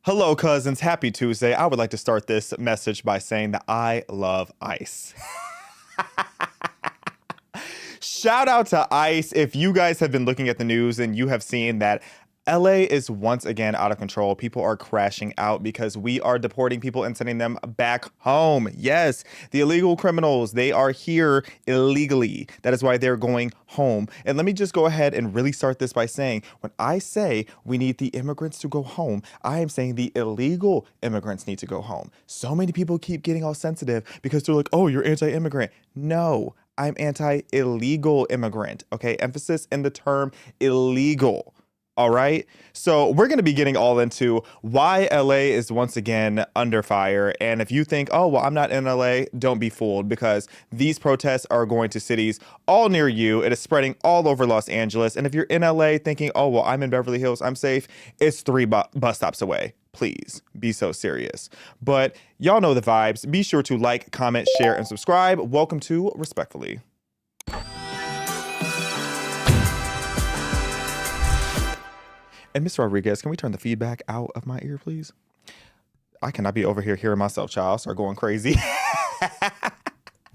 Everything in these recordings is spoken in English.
Hello, cousins. Happy Tuesday. I would like to start this message by saying that I love ice. Shout out to ICE. If you guys have been looking at the news and you have seen that LA is once again out of control. People are crashing out because we are deporting people and sending them back home. Yes, the illegal criminals, they are here illegally. That is why they're going home. And let me just go ahead and really start this by saying, when I say we need the immigrants to go home, I am saying the illegal immigrants need to go home. So many people keep getting all sensitive because they're like, oh, you're anti-immigrant. No, I'm anti-illegal immigrant. Okay, emphasis in the term illegal. All right. So we're going to be getting all into why LA is once again under fire. And if you think, oh, well, I'm not in LA, don't be fooled, because these protests are going to cities all near you. It is spreading all over Los Angeles. And if you're in LA thinking, oh, well, I'm in Beverly Hills, I'm safe, it's 3 bus stops away. Please be so serious. But y'all know the vibes. Be sure to like, comment, share, and subscribe. Welcome to Respectfully. And Ms. Rodriguez, can we turn the feedback out of my ear, please? I cannot be over here hearing myself, child. Start going crazy.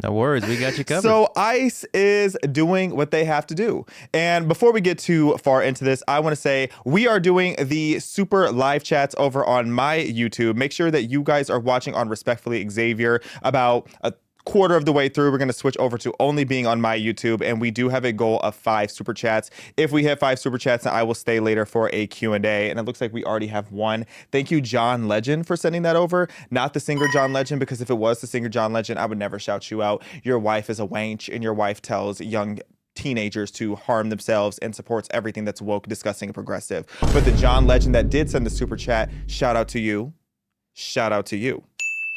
No worries, we got you covered. So ICE is doing what they have to do. And before we get too far into this, I want to say we are doing the super live chats over on my YouTube. Make sure that you guys are watching on Respectfully Xavier. About a quarter of the way through, we're going to switch over to only being on my YouTube, and we do have a goal of 5 super chats. If we hit 5 super chats, then I will stay later for a Q&A, and it looks like we already have one. Thank you, John Legend, for sending that over. Not the singer John Legend, because if it was the singer John Legend, I would never shout you out. Your wife is a wench, and your wife tells young teenagers to harm themselves and supports everything that's woke, disgusting, and progressive. But the John Legend that did send the super chat, shout out to you. Shout out to you.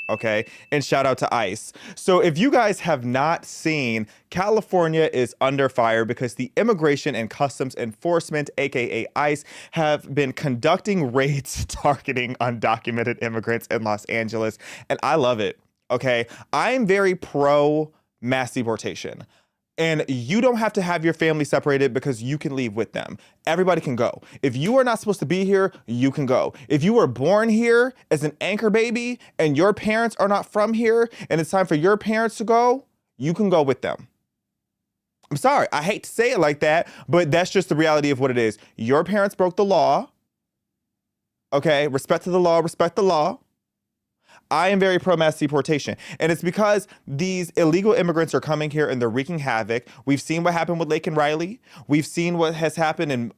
Okay, and shout out to ICE. So if you guys have not seen, California is under fire because the Immigration and Customs Enforcement, aka ICE, have been conducting raids targeting undocumented immigrants in Los Angeles. And I love it. Okay, I'm very pro mass deportation. And you don't have to have your family separated because you can leave with them. Everybody can go. If you are not supposed to be here, you can go. If you were born here as an anchor baby and your parents are not from here and it's time for your parents to go, you can go with them. I'm sorry, I hate to say it like that, but that's just the reality of what it is. Your parents broke the law. Okay, respect to the law, respect the law. I am very pro-mass deportation. And it's because these illegal immigrants are coming here and they're wreaking havoc. We've seen what happened with Lake and Riley. We've seen what has happened in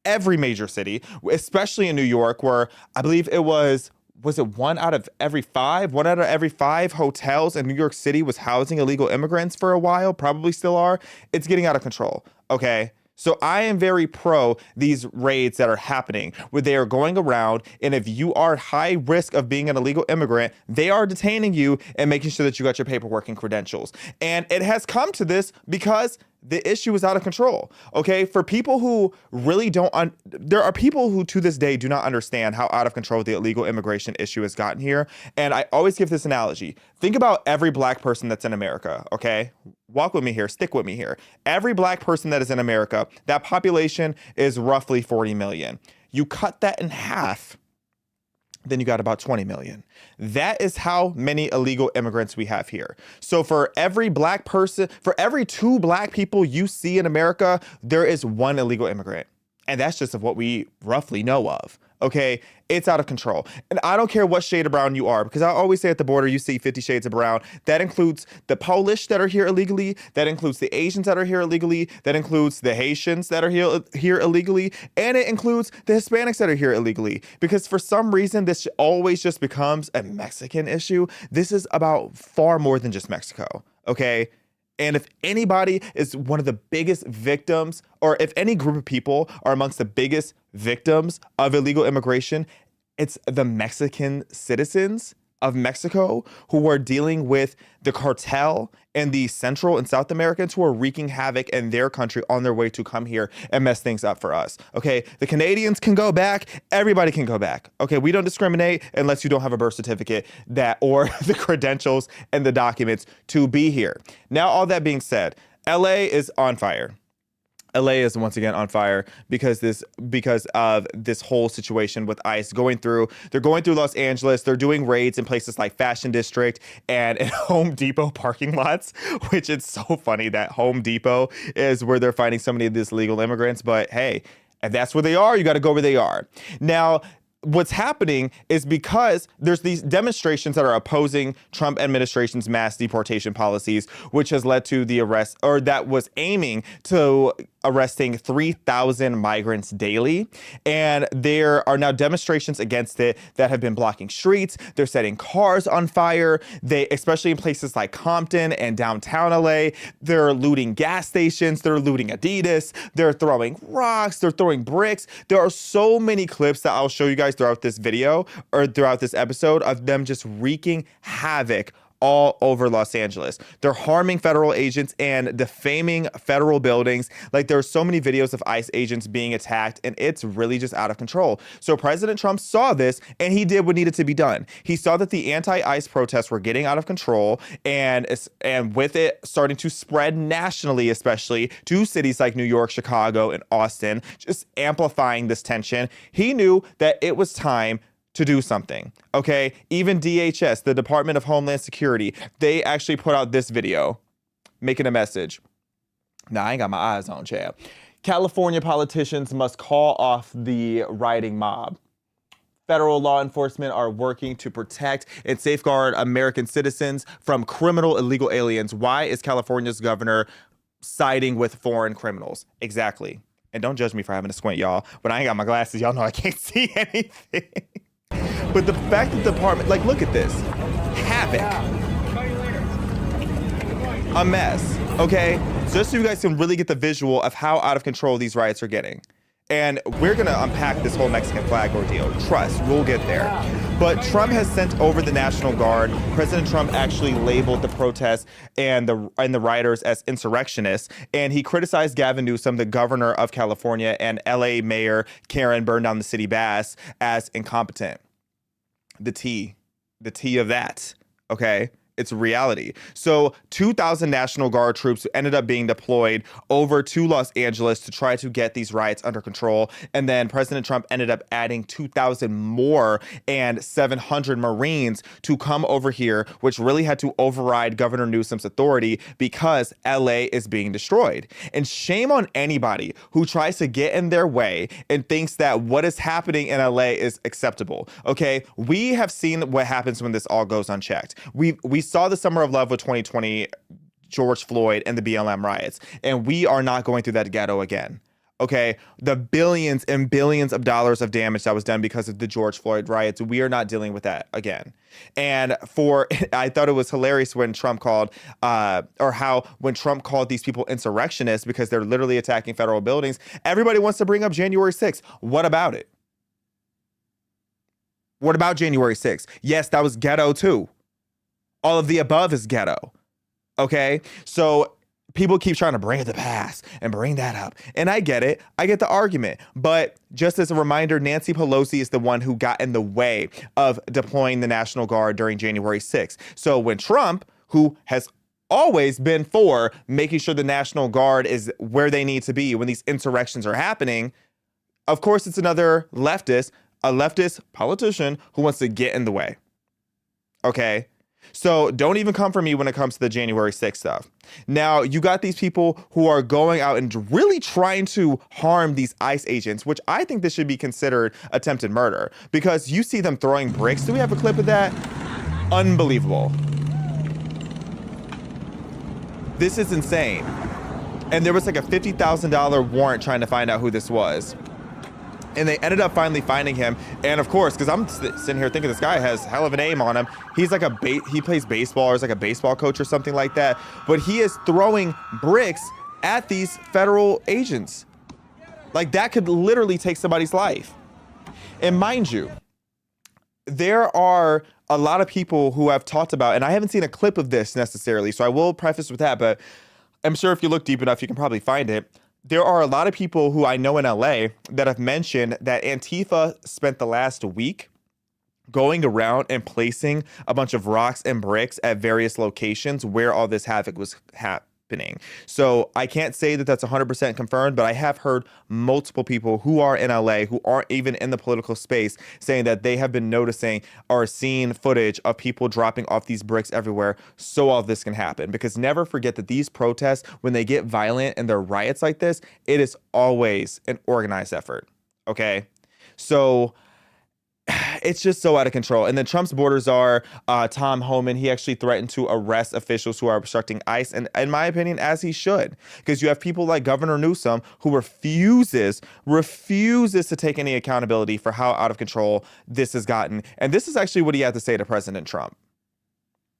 every major city, especially in New York, where I believe it was it 1 out of every 5? 1 out of every 5 hotels in New York City was housing illegal immigrants for a while, probably still are. It's getting out of control, okay? So I am very pro these raids that are happening where they are going around, and if you are high risk of being an illegal immigrant, they are detaining you and making sure that you got your paperwork and credentials. And it has come to this because the issue is out of control. Okay, for people who really don't, there are people who to this day do not understand how out of control the illegal immigration issue has gotten here. And I always give this analogy. Think about every black person that's in America. Okay, walk with me here, stick with me here. Every black person that is in America, that population is roughly 40 million. You cut that in half, then you got about 20 million. That is how many illegal immigrants we have here. So for every black person, for every 2 black people you see in America, there is 1 illegal immigrant. And that's just of what we roughly know of. Okay, it's out of control. And I don't care what shade of brown you are, because I always say at the border, you see 50 shades of brown. That includes the Polish that are here illegally. That includes the Asians that are here illegally. That includes the Haitians that are here illegally. And it includes the Hispanics that are here illegally. Because for some reason, this always just becomes a Mexican issue. This is about far more than just Mexico, okay? And if anybody is one of the biggest victims, or if any group of people are amongst the biggest victims of illegal immigration, it's the Mexican citizens of Mexico who are dealing with the cartel and the Central and South Americans who are wreaking havoc in their country on their way to come here and mess things up for us. Okay, the Canadians can go back. Everybody can go back. Okay, we don't discriminate unless you don't have a birth certificate that or the credentials and the documents to be here. Now, all that being said, LA is on fire. LA is once again on fire because of this whole situation with ICE going through. They're going through Los Angeles. They're doing raids in places like Fashion District and in Home Depot parking lots, which it's so funny that Home Depot is where they're finding so many of these legal immigrants. But hey, if that's where they are, you got to go where they are. Now, what's happening is because there's these demonstrations that are opposing Trump administration's mass deportation policies, which has led to the arrest, or that was aiming to arresting 3,000 migrants daily. And there are now demonstrations against it that have been blocking streets. They're setting cars on fire. They, especially in places like Compton and downtown LA, they're looting gas stations. They're looting Adidas. They're throwing rocks. They're throwing bricks. There are so many clips that I'll show you guys throughout this video or throughout this episode of them just wreaking havoc all over Los Angeles. They're harming federal agents and defaming federal buildings. Like, there are so many videos of ICE agents being attacked, and it's really just out of control. So President Trump saw this, and he did what needed to be done. He saw that the anti-ICE protests were getting out of control, and with it starting to spread nationally, especially to cities like New York, Chicago, and Austin, just amplifying this tension, he knew that it was time to do something, okay? Even DHS, the Department of Homeland Security, they actually put out this video making a message. Now, I ain't got my eyes on, Chad. California politicians must call off the rioting mob. Federal law enforcement are working to protect and safeguard American citizens from criminal illegal aliens. Why is California's governor siding with foreign criminals? Exactly. And don't judge me for having to squint, y'all. When I ain't got my glasses, y'all know I can't see anything. But the fact that the department, like, look at this. Havoc. A mess, okay? Just so you guys can really get the visual of how out of control these riots are getting. And we're going to unpack this whole Mexican flag ordeal. Trust, we'll get there. But Trump has sent over the National Guard. President Trump actually labeled the protests and the rioters as insurrectionists. And he criticized Gavin Newsom, the governor of California, and LA Mayor Karen Burn Down the City Bass as incompetent. The T of that, okay? It's reality. So 2,000 National Guard troops ended up being deployed over to Los Angeles to try to get these riots under control. And then President Trump ended up adding 2,000 more and 700 Marines to come over here, which really had to override Governor Newsom's authority because LA is being destroyed. And shame on anybody who tries to get in their way and thinks that what is happening in LA is acceptable. Okay, we have seen what happens when this all goes unchecked. We saw the summer of love with 2020, George Floyd and the BLM riots, and we are not going through that ghetto again. Okay, the billions and billions of dollars of damage that was done because of the George Floyd riots, we are not dealing with that again. And I thought it was hilarious when Trump called, when Trump called these people insurrectionists because they're literally attacking federal buildings. Everybody wants to bring up January 6th. What about it? What about January 6th? Yes, that was ghetto too. All of the above is ghetto, okay? So people keep trying to bring it to pass and bring that up. And I get it. I get the argument. But just as a reminder, Nancy Pelosi is the one who got in the way of deploying the National Guard during January 6th. So when Trump, who has always been for making sure the National Guard is where they need to be when these insurrections are happening, of course, it's another leftist, a leftist politician who wants to get in the way, okay? So don't even come for me when it comes to the January 6th stuff. Now, you got these people who are going out and really trying to harm these ICE agents, which I think this should be considered attempted murder because you see them throwing bricks. Do we have a clip of that? Unbelievable. This is insane. And there was like a $50,000 warrant trying to find out who this was. And they ended up finally finding him. And of course, because I'm sitting here thinking this guy has hell of a name on him. He's like he plays baseball or is like a baseball coach or something like that. But he is throwing bricks at these federal agents. Like that could literally take somebody's life. And mind you, there are a lot of people who have talked about, and I haven't seen a clip of this necessarily, so I will preface with that, but I'm sure if you look deep enough, you can probably find it. There are a lot of people who I know in LA that have mentioned that Antifa spent the last week going around and placing a bunch of rocks and bricks at various locations where all this havoc was happening. So I can't say that that's 100% confirmed, but I have heard multiple people who are in LA, who aren't even in the political space, saying that they have been noticing or seeing footage of people dropping off these bricks everywhere so all of this can happen. Because never forget that these protests, when they get violent and they're riots like this, it is always an organized effort. Okay? So it's just so out of control. And then Trump's border czar, Tom Homan, he actually threatened to arrest officials who are obstructing ICE. And in my opinion, as he should, because you have people like Governor Newsom who refuses to take any accountability for how out of control this has gotten. And this is actually what he had to say to President Trump.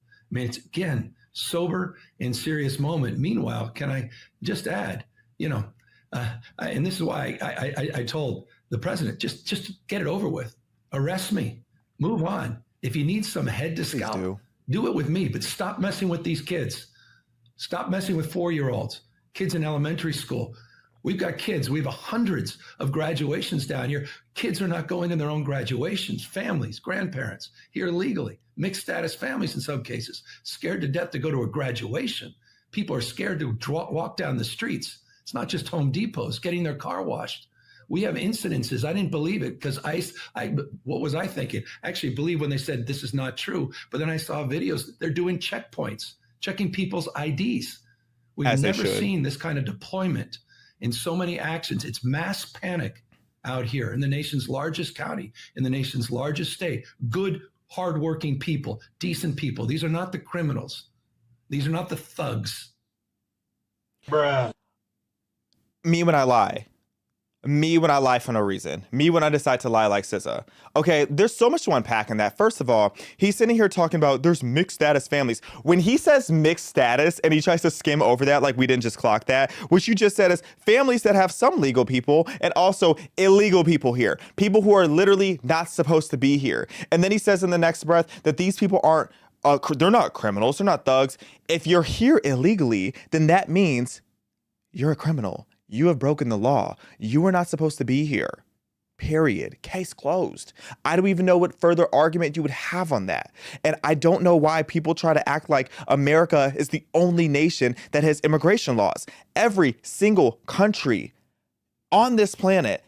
I mean, it's, again, sober and serious moment. Meanwhile, can I just add, and this is why I told the president, just get it over with. Arrest me, move on. If you need some head to scalp, do it with me, but stop messing with these kids. Stop messing with 4-year-olds, kids in elementary school. We've got kids. We have hundreds of graduations down here. Kids are not going in their own graduations. Families, grandparents here legally, mixed status families in some cases, scared to death to go to a graduation. People are scared to walk down the streets. It's not just Home Depots, getting their car washed. We have incidences. I didn't believe it because what was I thinking? I actually believe when they said this is not true, but then I saw videos. They're doing checkpoints, checking people's IDs. We've never seen this kind of deployment in so many actions. It's mass panic out here in the nation's largest county, in the nation's largest state. Good, hardworking people, decent people. These are not the criminals. These are not the thugs. Bruh. Me when I lie. Me when I lie for no reason. Me when I decide to lie like SZA. Okay, there's so much to unpack in that. First of all, he's sitting here talking about there's mixed status families. When he says mixed status and he tries to skim over that like we didn't just clock that, what you just said is families that have some legal people and also illegal people here. People who are literally not supposed to be here. And then he says in the next breath that these people aren't, they're not criminals, they're not thugs. If you're here illegally, then that means you're a criminal. You have broken the law. You are not supposed to be here. Period. Case closed. I don't even know what further argument you would have on that. And I don't know why people try to act like America is the only nation that has immigration laws. Every single country on this planet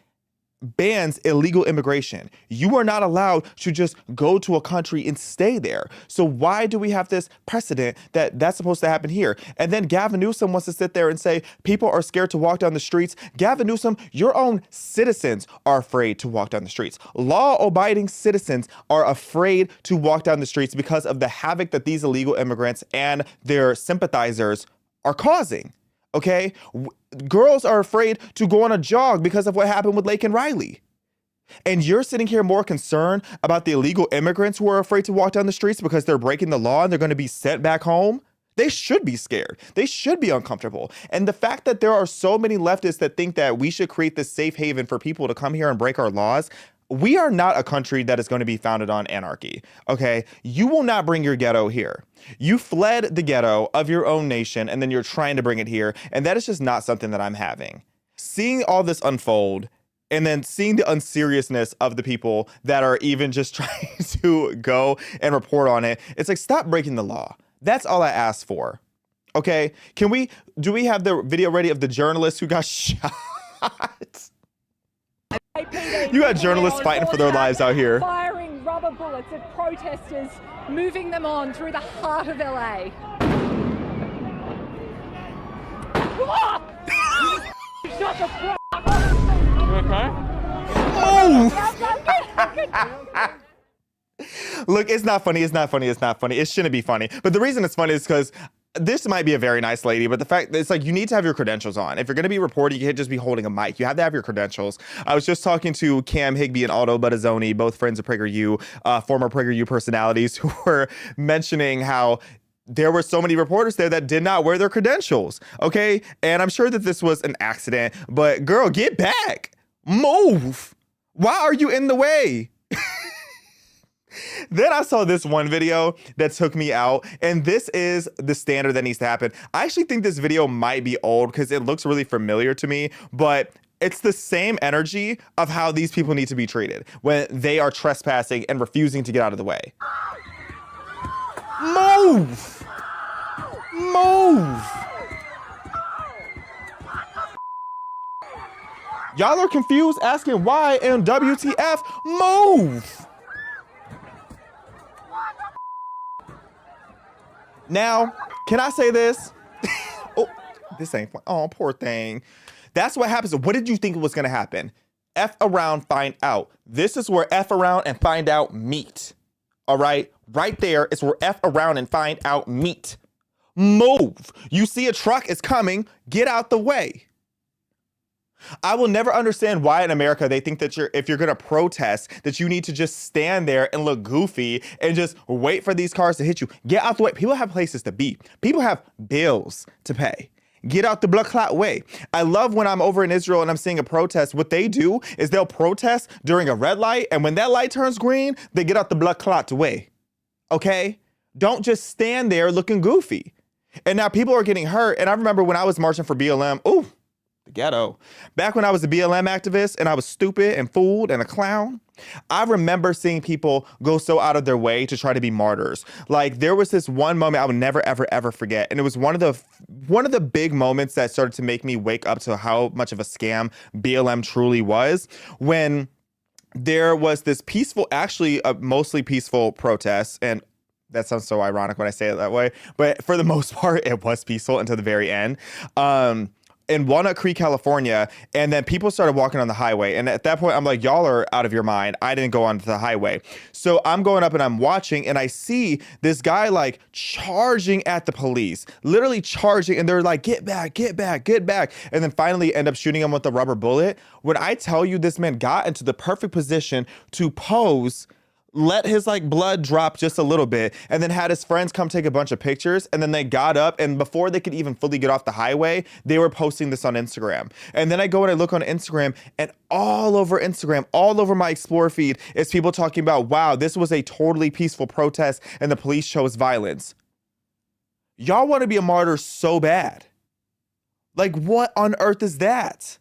bans illegal immigration. You are not allowed to just go to a country and stay there. So why do we have this precedent that that's supposed to happen here? And then Gavin Newsom wants to sit there and say people are scared to walk down the streets. Gavin Newsom, your own citizens are afraid to walk down the streets. Law-abiding citizens are afraid to walk down the streets because of the havoc that these illegal immigrants and their sympathizers are causing. Okay? Girls are afraid to go on a jog because of what happened with Lake and Riley. And you're sitting here more concerned about the illegal immigrants who are afraid to walk down the streets because they're breaking the law and they're going to be sent back home? They should be scared. They should be uncomfortable. And the fact that there are so many leftists that think that we should create this safe haven for people to come here and break our laws, we are not a country that is going to be founded on anarchy, okay? You will not bring your ghetto here. You fled the ghetto of your own nation, and then you're trying to bring it here, and that is just not something that I'm having. Seeing all this unfold, and then seeing the unseriousness of the people that are even just trying to go and report on it, it's like, stop breaking the law. That's all I asked for, okay? Do we have the video ready of the journalist who got shot? You got journalists fighting for their lives out here. Firing rubber bullets at protesters, moving them on through the heart of LA. Shut the fuck up! You okay? Oh! Look, it's not funny. It's not funny. It's not funny. It shouldn't be funny. But the reason it's funny is because this might be a very nice lady, but the fact that it's like you need to have your credentials on. If you're going to be reporting, you can't just be holding a mic. You have to have your credentials. I was just talking to Cam Higbee and Aldo Buttazzoni, both friends of PragerU, former PragerU personalities, who were mentioning how there were so many reporters there that did not wear their credentials. Okay. And I'm sure that this was an accident, but girl, get back. Move. Why are you in the way? Then I saw this one video that took me out, and this is the standard that needs to happen. I actually think this video might be old because it looks really familiar to me, but it's the same energy of how these people need to be treated when they are trespassing and refusing to get out of the way. Move! Move! Y'all are confused asking why and WTF, move. Now, can I say this? Oh, this ain't fun. Oh, poor thing. That's what happens. What did you think was going to happen? F around, find out. This is where F around and find out meet. All right? Right there is where F around and find out meet. Move. You see a truck is coming. Get out the way. I will never understand why in America they think that if you're going to protest, that you need to just stand there and look goofy and just wait for these cars to hit you. Get out the way. People have places to be. People have bills to pay. Get out the blood clot way. I love when I'm over in Israel and I'm seeing a protest. What they do is they'll protest during a red light. And when that light turns green, they get out the blood clot way. Okay? Don't just stand there looking goofy. And now people are getting hurt. And I remember when I was marching for BLM, ooh, the ghetto. Back when I was a BLM activist and I was stupid and fooled and a clown, I remember seeing people go so out of their way to try to be martyrs. Like there was this one moment I would never, ever, ever forget. And it was one of the big moments that started to make me wake up to how much of a scam BLM truly was, when there was this peaceful, actually a mostly peaceful protest. And that sounds so ironic when I say it that way. But for the most part, it was peaceful until the very end. In Walnut Creek, California, and then people started walking on the highway. And at that point, I'm like, y'all are out of your mind. I didn't go onto the highway. So I'm going up and I'm watching, and I see this guy like charging at the police, literally charging. And they're like, get back, get back, get back. And then finally end up shooting him with a rubber bullet. When I tell you this man got into the perfect position to pose, let his like blood drop just a little bit, and then had his friends come take a bunch of pictures, and then they got up, and before they could even fully get off the highway, they were posting this on Instagram. And then I go and I look on Instagram, and all over Instagram, all over my Explore feed is people talking about, wow, this was a totally peaceful protest and the police chose violence. Y'all want to be a martyr so bad. Like, what on earth is that?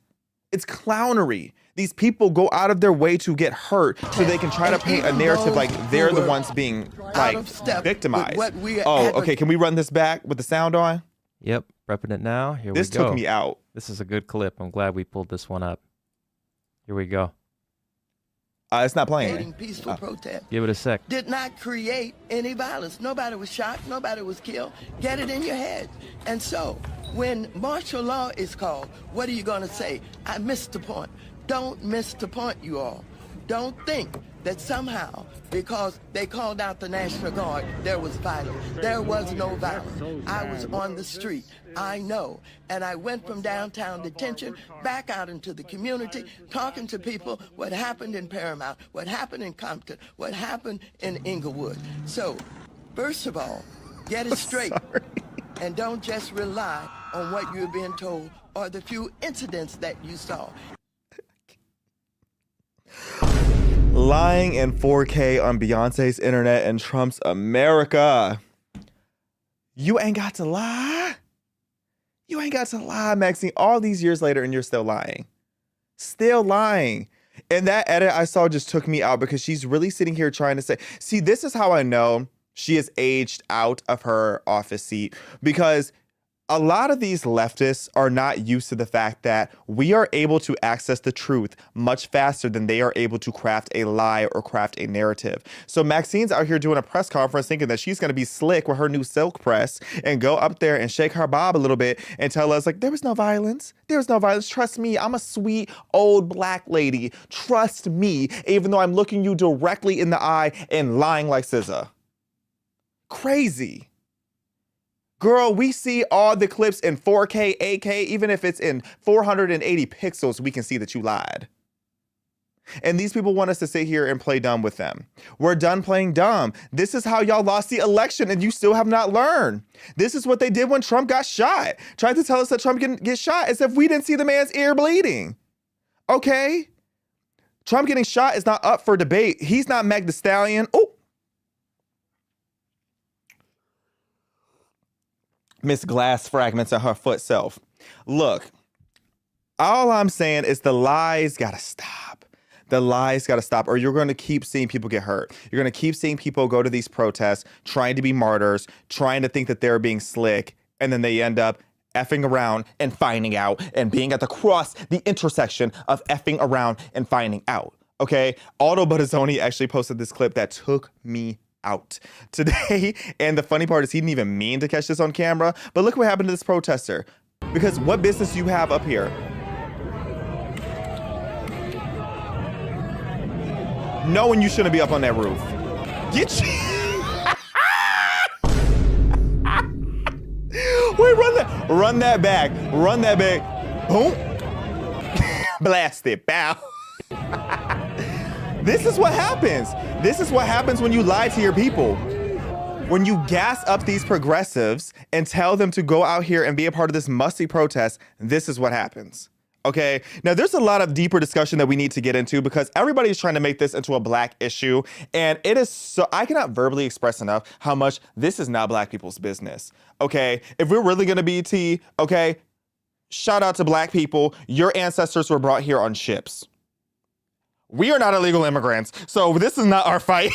It's clownery. These people go out of their way to get hurt so they can try to paint a narrative like they're the ones being like victimized. Oh, okay. Can we run this back with the sound on? Yep, prepping it now. Here we go. This took me out. This is a good clip. I'm glad we pulled this one up. Here we go. It's not playing. Peaceful protest. Give it a sec. Did not create any violence. Nobody was shot. Nobody was killed. Get it in your head. And so when martial law is called, what are you going to say? I missed the point. Don't miss the point, you all. Don't think that somehow, because they called out the National Guard, there was violence. There was no violence. I was on the street. I know. And I went from downtown detention back out into the community, talking to people what happened in Paramount, what happened in Compton, what happened in Inglewood. So, first of all, get it straight. And don't just rely on what you're being told or the few incidents that you saw. Lying in 4K on Beyonce's internet and Trump's America. You ain't got to lie. You ain't got to lie, Maxine, all these years later, and you're still lying. Still lying. And that edit I saw just took me out because she's really sitting here trying to say, see, this is how I know she has aged out of her office seat, because a lot of these leftists are not used to the fact that we are able to access the truth much faster than they are able to craft a lie or craft a narrative. So Maxine's out here doing a press conference thinking that she's going to be slick with her new silk press and go up there and shake her bob a little bit and tell us, like, there was no violence. There was no violence. Trust me. I'm a sweet old black lady. Trust me, even though I'm looking you directly in the eye and lying like SZA. Crazy. Girl, we see all the clips in 4K, 8K, even if it's in 480 pixels, we can see that you lied. And these people want us to sit here and play dumb with them. We're done playing dumb. This is how y'all lost the election and you still have not learned. This is what they did when Trump got shot. Tried to tell us that Trump can get shot as if we didn't see the man's ear bleeding. Okay? Trump getting shot is not up for debate. He's not Meg Thee Stallion. Oh. Miss Glass fragments of her foot self. Look, all I'm saying is the lies gotta stop. The lies gotta stop, or you're gonna keep seeing people get hurt. You're gonna keep seeing people go to these protests, trying to be martyrs, trying to think that they're being slick, and then they end up effing around and finding out and being at the intersection of effing around and finding out. Okay, Aldo Bottazzoni actually posted this clip that took me out today. And the funny part is he didn't even mean to catch this on camera. But look what happened to this protester. Because what business do you have up here? Knowing you shouldn't be up on that roof. Get you. Wait, run that back. Run that back. Boom. Blast it. Bow. This is what happens. This is what happens when you lie to your people. When you gas up these progressives and tell them to go out here and be a part of this musty protest, this is what happens. Okay, now there's a lot of deeper discussion that we need to get into because everybody's trying to make this into a black issue. And it is so, I cannot verbally express enough how much this is not black people's business. Okay, if we're really gonna be T, okay, shout out to black people. Your ancestors were brought here on ships. We are not illegal immigrants, so this is not our fight.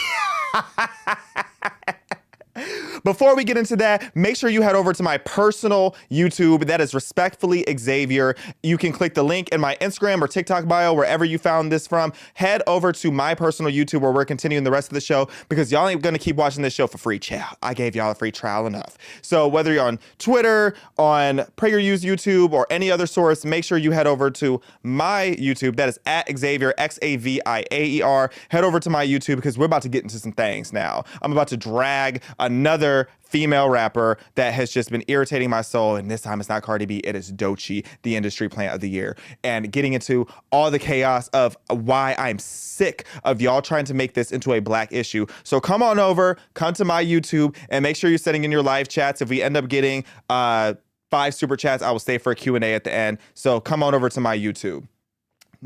Before we get into that, make sure you head over to my personal YouTube. That is Respectfully Xavier. You can click the link in my Instagram or TikTok bio, wherever you found this from. Head over to my personal YouTube where we're continuing the rest of the show because y'all ain't gonna keep watching this show for free. Child, I gave y'all a free trial enough. So whether you're on Twitter, on PragerU's YouTube, or any other source, make sure you head over to my YouTube. That is at Xavier, Xaviaer. Head over to my YouTube because we're about to get into some things now. I'm about to drag another female rapper that has just been irritating my soul, and this time it's not Cardi B, it is Doechii, the industry plant of the year, and getting into all the chaos of why I'm sick of y'all trying to make this into a black issue. So come on over, come to my YouTube, and make sure you're sending in your live chats. If we end up getting 5 super chats, I will stay for a Q&A at the end. So come on over to my YouTube.